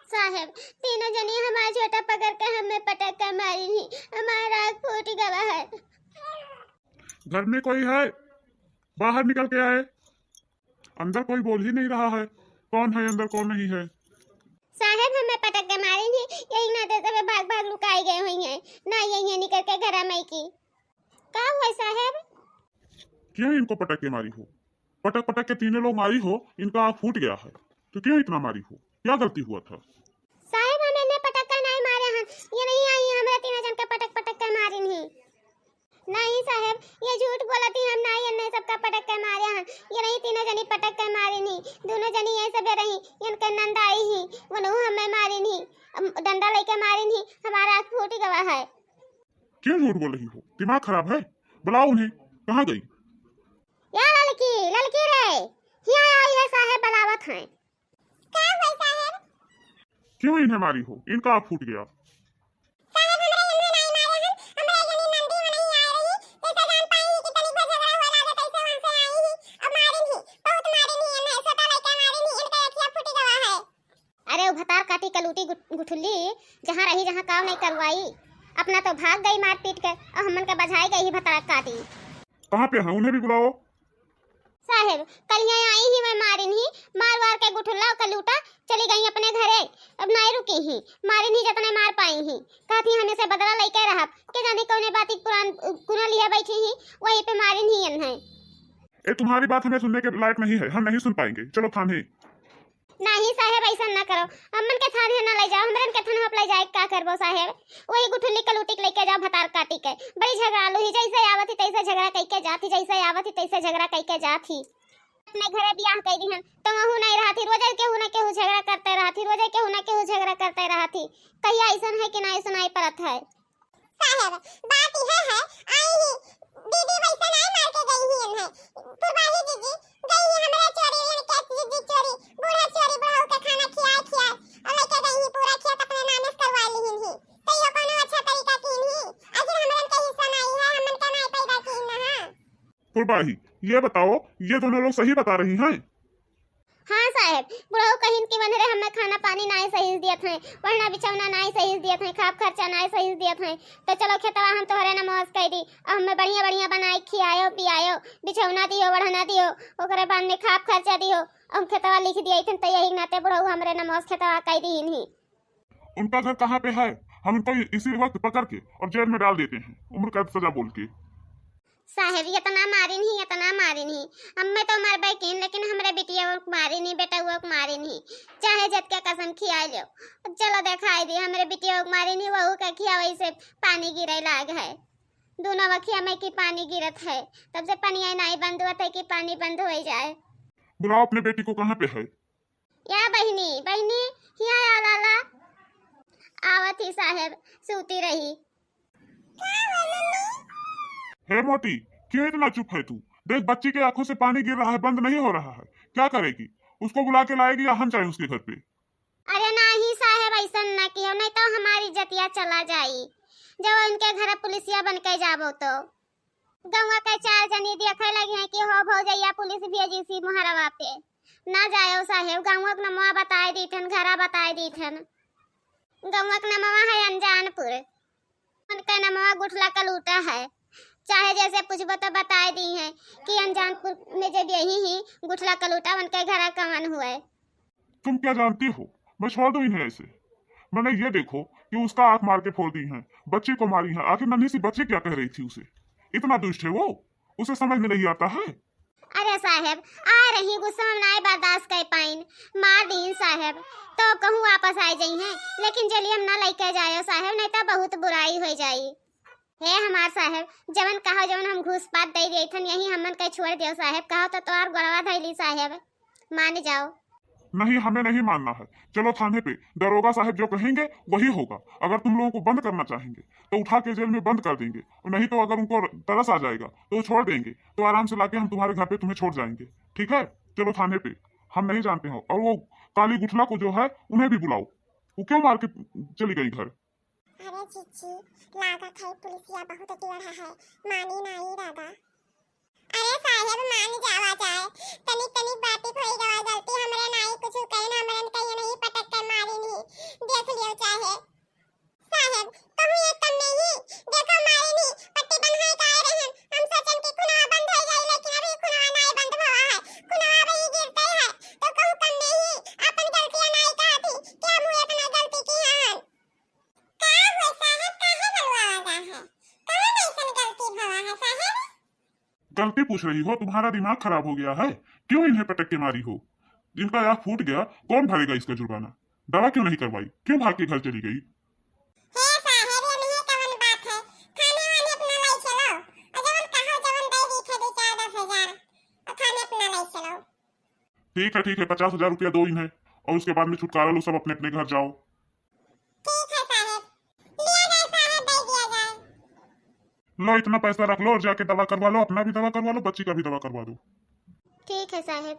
साहब तीनों जनी हमारा छोटा पकड़ कर हमें पटक कर मारी थी। हमारा आँख फूट गया है। घर में कोई है? बाहर निकल के आए। अंदर कोई बोल ही नहीं रहा है। कौन है अंदर, कौन नहीं है? साहब हमें पटक कर मारी थी, यही ना देते हुए भाग भाग लुकाई गए हुई हैं ना, यही निकल के घर में की। क्या हुआ साहब? क्यों इनको पटक के मारी हो? पटक पटक के तीनों लोग मारी हो, इनका आँख फूट गया है तो क्यों इतना मारी हो? क्या गलती हुआ था? साहब हमें ने पटक कर नहीं मारे हैं, ये नहीं आई हमारे तीनों जन के पटक पटक कर मारी नहीं। नहीं साहब ये झूठ बोला थी, हम नहीं अन्य सबका पटक कर मारे हैं, ये नहीं तीनों जनी पटक कर मारी नहीं। दोनों जनी ये सब रही, इनके नंद आई ही वो हमें मारी नहीं, डंडा लेके मारी नहीं, हमारा आँख फूट गया है। क्यों झूठ बोल रही हो? दिमाग खराब है? बुलाओ उन्हें। कहाँ गई? या लड़की लड़की रे, यहाँ आई है साहब, बलावत है। क्या हुआ साहब? क्यों इन्हें मारी हो? इनका आँख फूट गया। साहब हमरे इन्हें नहीं मारे हैं, हमरे जनी नंदी वो नहीं आ रही, जैसे जान पाई कि तनिक भर झगड़ा हुआ लागे कैसे वहां से आई ही, अब मारी नहीं, बहुत मारी नहीं, इन्हें सटा लेके मारी नहीं, इनका अखियां फूट गया है। अरे वो भतार काटी कलूटी गुठुल्ली जहां रही जहां काम नहीं करवाई, अपना तो भाग गई मार पीट के, और हमन का बजाई गई ही भतार काटी। कहाँ पे है? उन्हें भी बुलाओ। साहब कल यहाँ आई ही मैं मारी नहीं, मार वार के गुठुल्ला और कलूटा चली गई अपने घरे, अब नहीं रुकी ही, मारी नहीं जतने मार पाई ही, कहती हमें से बदला लेके रहा के जाने कौने बात पुरान गुना लिया बैठी ही, वहीं पे मारी नहीं इन्हें। ए तुम्हारी बात हमें सुनने के लायक नहीं है, हम नहीं सुन पाएंगे। चलो थाने। नहीं साहब ऐसा ना करो, अमन के थाने ना ले जाओ, हमरन के थाने ले जाए का करबो साहब, वही गुठुल्ली कलूटी लेके जाओ भतार काटी के, बड़ी झगड़ालू ही, जैसे आवत ही तैसे झगड़ा कई के जाती, जैसे आवत ही तैसे झगड़ा कई के जाती। अपने घरे ब्याह कई दी हन तो वहु नहीं रहती, रोज केहू ना केहू झगड़ा करते रहती, रोज केहू ना केहू झगड़ा करते रहती, कहिया ऐसन है कि ना ऐसन आई परत है। साहब बात यह है आई ही दीदी वैसा नहीं मार के गई ही है, पुरवाही दीदी गई है हमरे चोरी लेने के, दीदी चोरी बूढ़ा चोरी बहू का खाना खिया और लेके गई ही, पूरा खेत अपने नाम से करवा ली ही, तो यो कोनो अच्छा तरीका की नहीं, अगर हमरन के हिस्सा नहीं है, हमन का नहीं पैदा की ना। पुरबाही ये बताओ, ये दोनों लोग सही बता रही हैं? हाँ साहब बुढ़ऊ कहिन की बन रहे, हमें खाना पानी नहीं सही दिए थे, वरना बिछौना नहीं सही दिए थे, खाप खर्चा नहीं सही दिए थे, तो चलो खेतवा हम तोहरे नमोज कह दी, और हमें बढ़िया बढ़िया बनाए खियायो पियायो, बिछौना दियो बढ़ना दियो, ओकरे बाद में खाप खर्चा दियो, हम खेतवा लिख दिए थे, तो यही नाते बुढ़ऊ हमरे नमोज खेतवा कह दी नहीं। उनका घर कहाँ पे है? हम उनको इसी वक्त पकड़ के और जेल में डाल देते हैं, उम्र कैद सजा बोल के। साहब इतना मारी नहीं, हमें तो मर बैठीन, लेकिन हमरे बिटिया को मारी नहीं, बेटा वो मारी नहीं, चाहे जत के कसम खिया लो, चलो दिखाई दी हमरे बिटिया को मारी नहीं, वहू का खिया वैसे पानी गिरे लाग है, दोनों वखिया में की पानी गिरत है, तब से पानी नहीं बंद हुआ था कि पानी बंद हो जाए। बुलाओ अपने बेटी को। कहाँ पे है? या बहनी बहनी यहाँ आ लाला आवत ही साहब, सूती रही। हे मोटी, क्यों इतना चुप है तू? देख बच्ची के आंखों से पानी गिर रहा है, बंद नहीं हो रहा है, क्या करेगी? उसको बुला के लाएगी या हम जाए उसके घर पे? अरे नहीं साहब ऐसा ना कियो, नहीं तो हमारी इज्जतिया चला जाई, जब उनके घर पुलिसिया बन के जाबो तो गौवा के चार जनी देखे लगे हैं कि हो भौजैया पुलिस भेजी सी मुहरवा पे, ना जायो साहब, गौवा के नमवा बताए दीथन, घरा बताए दीथन, गौवा के नमवा है अनजानपुर, उनका नमवा गुठला कलूटा है, चाहे जैसे पूछबो तो बताए दी हैं कि अनजानपुर में जब यही ही गुठला कलूटा उनके घर कवन हुए। तुम क्या जानती हो? मैं छोड़ दूं इन्हें ऐसे? मैंने ये देखो कि उसका आंख मार के फोड़ दी है, बच्ची को मारी है, आखिर नन्ही सी बच्ची क्या कह रही थी उसे? इतना दुष्ट है वो, उसे समझ में नहीं आता है। अरे साहब आ रही गुस्सा में नहीं बर्दाश्त कर पाइन, मार दी साहब, तो कहूँ वापस आ जाई हैं, लेकिन जल्दी हम ना लेके जायो साहब, नहीं तो बहुत बुराई हो जाई। हे हमार साहब जवन कहो जवन हम घूस पात दे देथन, यही हमन के छोड़ दियो साहब, कहो तो तोहार गड़वा धैली साहब, मान जाओ। नहीं, हमें नहीं मानना है। चलो थाने पे, दरोगा साहब जो कहेंगे वही होगा। अगर तुम लोगों को बंद करना चाहेंगे तो उठा के जेल में बंद कर देंगे, और नहीं तो अगर उनको तरस आ जाएगा तो छोड़ देंगे, तो आराम से लाके हम तुम्हारे घर पे तुम्हें छोड़ जाएंगे। ठीक है, चलो थाने पे। हम नहीं जानते हो। और वो काली गुठला को जो है उन्हें भी बुलाओ, वो क्यों मार के चली गई घर? अरे जीजी लागत है पुलिसिया बहुत टेढ़ा है, मानी नहीं दादा। अरे साहब मान जावा जाए, तनी तनी बातें कोई गवा गलती हमरे नहीं कुछ कहना, हमरन कहीं नहीं पटक कर मारी नहीं, गलती पूछ रही हो, तुम्हारा दिमाग खराब हो गया है? क्यों इन्हें पटक के मारी हो? इनका आँख फूट गया, कौन भरेगा इसका जुर्माना? दवा क्यों नहीं करवाई? क्यों भाग के घर चली गई? हे साहेब, ये नहीं कवन बात है। थाने वाने अपना लाई चलो, और जवन कहो जवन दे दी थे 4-10 हजार, और थाने अपना लाई चलो। ठीक है, 50,000 रुपया दो इन्हें, और उसके बाद में छुटकारा लो, सब अपने अपने घर जाओ। ठीक है साहेब, लिया जाए साहेब, दे दिया जाए। लो इतना पैसा रख लो और जाके दवा करवा लो, अपना भी दवा करवा लो, बच्ची का भी दवा करवा दो। ठीक है साहेब।